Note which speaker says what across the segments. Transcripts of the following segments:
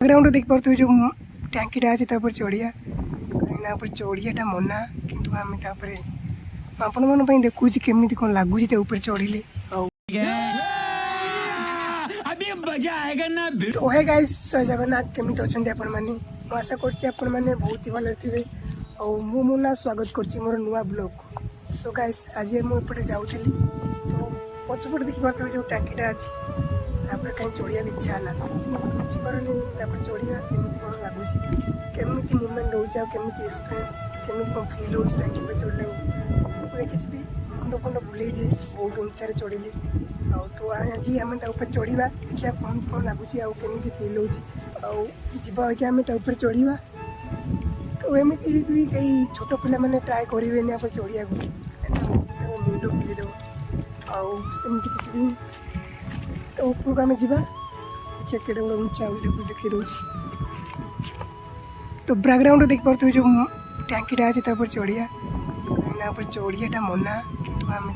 Speaker 1: Background देख पारे जो टांकीटा अच्छे चढ़िया कहीं चढ़ियाटा मना कि आम आपण मन देखु केमी कौन लगुच चढ़िले तो हे गाइस जय जगन्नाथ केमी अच्छा आपण मैंने आशा करने बहुत ही भले थे और मुझे स्वागत कर मोर नुआ ब्लॉग। सो गाइस आज मुझे जाऊँगी तो पछपटे देखी पारे जो टांकीटा अच्छे कहीं चढ़िया इच्छा है बुझीपारे चढ़िया केमी कौन लगुच केमी मुवमेंट रोच केमी एक्सपीरियंस केमी कौन फिल हो टांकी पर चढ़ले देखी मुंड फंड बुले दिए बहुत उच्चारे चढ़िली तो आज आम चढ़ा देखिए कौन कौन लगुच आमी फिल हो आम चढ़ा तो एमती भी कई छोट पिला मैंने ट्राए करेंगे चढ़िया मुंड बुलेद आमती किसी भी तो ऊपर को आम जा देखिए केड़े बड़ा उच्चा देखी दूसरी तो बैकग्राउंड देख पारे जो टांकीटा अच्छे चढ़िया कहीं चढ़ियाटा मना कि आम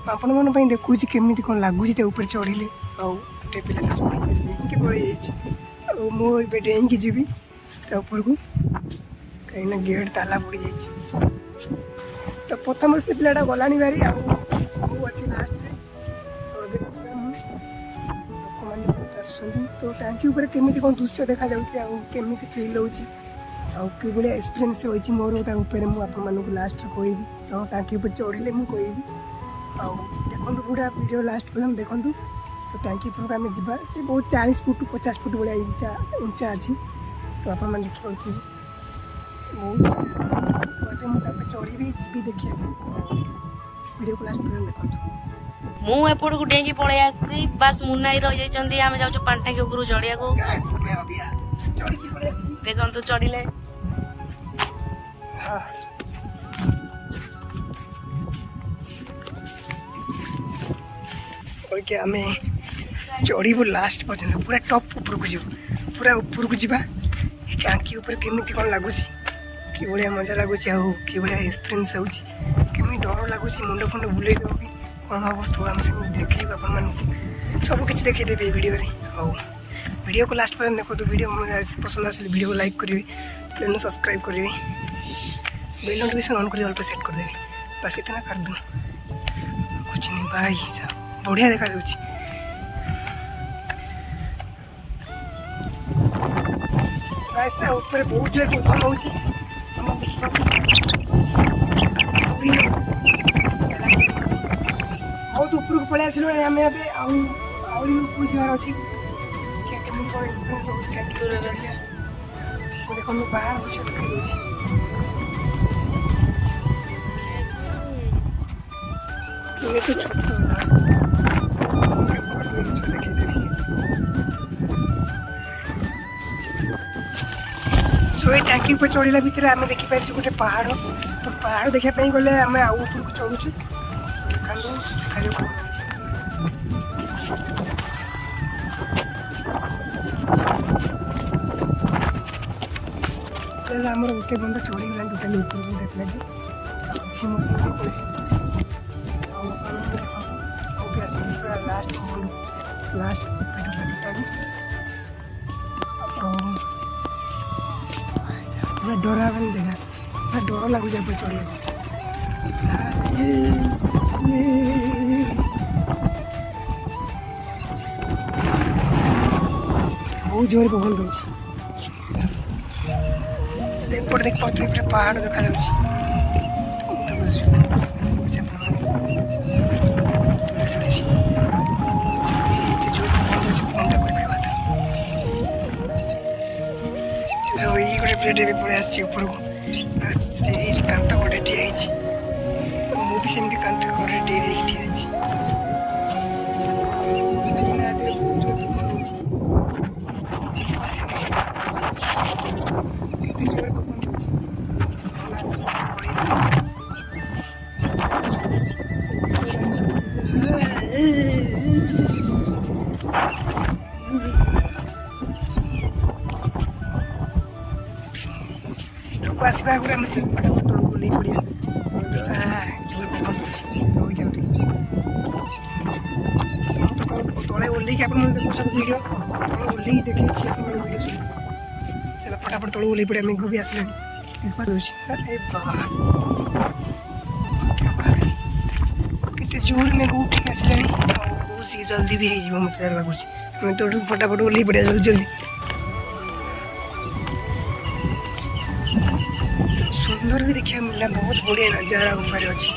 Speaker 1: आपण मन देखु केमी कौन लगुच चढ़िले आटे पिला चढ़ी मुझे डेईकी जी ऊपर को कहीं गेट ताला पड़ जाए तो प्रथम से पिलाटा गलानी बारी अच्छी लास्ट तो टांकी उपर केमी कौन दृश्य देखा जामी फिल होगी एक्सपीरियंस रही मोर मुझे लास्ट कहबी तो टांकी उपर चढ़िले मुझे देखो पूरा वीडियो लास्ट पर्यटन देखूँ तो टांकी उपर आम जा सी बहुत 40 फुट 50 फुट भाया उच्चा अच्छी तो आप देखिए बहुत मुझे चढ़ी जी देखिए वीडियो को लास्ट पर्यटन देखो
Speaker 2: मुपट को डेंगी पलि आसी बस मुन्ना ही रही जाइए आम जाऊँ पांटा के ऊपर चढ़िया को देखु चढ़िले
Speaker 1: आम चढ़ू लास्ट पर्यटन पूरा टॉप ऊपर को जीव पूरा ऊपर को जीवा टांकी ऊपर केमी कौन लगुच कि भाया मजा लगुच कि भाया एक्सपीरियंस होमी डर लगुच मुंड फुंड बुले देव भी कौन हम तो आम से देखे आप सब किसी देखीदेवी वीडियो वीडियो को लास्ट पर्यटन देखो वीडियो पसंद आसे वीडियो को लाइक करेंगे चैनल सब्सक्राइब करेंगे बेल नोटिफिकेशन ऑन कर ऑल सेट करदेवी बस इतना कर दूँ कुछ नहीं भाई साहब बढ़िया देखा ऊपर बहुत जोर पवन हो बहुत ऊपर को पलि आसो आम ऊपर जावार अच्छी देखो बाहर दृश्य देखी छोट सो ये टांकी पर चढ़ला भितर आम देखिपार गोटे पहाड़ तो पहाड़ देखापी गले आम आउ ऊपर को चढ़ुचु आम गोटे बंद चढ़ीगला टोटाली ऊपर को देख लगे सी मो संगे पड़े लास्ट लास्ट पूरा डरावन जगह पूरा डर लगुच चढ़िया बहुत जोर पवन कर देख पारे पहाड़ देखा गोटे प्लेट भी पड़े आस ऊपर को कांत गोटे ठिया मुझे सेमती कांत गोटे ठिया लोक आसवा आगे आम पट तौक को नहीं पड़ा तले ओल्ल आप वीडियो तले ओल्ल देखिए फटाफट तौक ओल्लै पड़े मेघ भी आसले अरे बाप केते जोर मेघ उठिक आसले बहुत सी जल्दी भी हो मत लगुच मैं तो फटाफट ओल्लै पड़े जल्दी जल्दी सुंदर भी देखा मिलला बहुत बढ़िया नजारा ऊपर अच्छी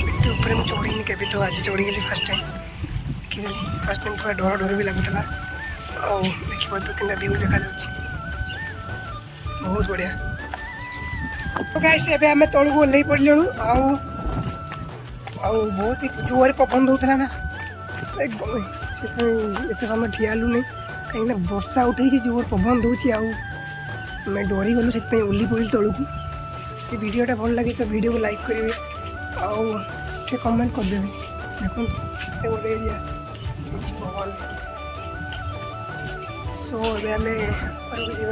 Speaker 1: एत ऊपर मुझे चढ़ी के तो आज चढ़ी गली फर्स्ट टाइम थोड़ा डर डर भी लगुला देखिए तो कि व्यू देखा बहुत बढ़िया तो गाइस एबे हमें तौक ओल्लै पड़लु बहुत ही जोर पवन दौला ना एत समय ठियालु नहीं कहीं वर्षा उठे जोर पवन दूसरी मैं डरी गलु से ओल्ली पड़ी तौक ये वीडियोटा भल लगे तो वीडियो को लाइक करेंगे आउ कमेंट करदेवे देखो गोटे एरिया भगवान सो आम जी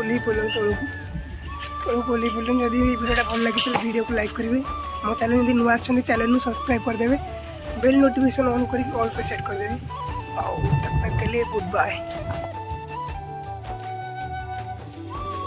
Speaker 1: ओल्ली पड़ल तौक ओल्ली पड़ल जदि वीडियोटा भल लगे तो वीडियो को लाइक करेंगे मो चैनल यदि नुआ आसछन चैनल सब्सक्राइब करदेवे बेल नोटिफिकेशन ऑन करके ऑल पे सेट करदेवे आउ तब तक के लिए गुड बाय।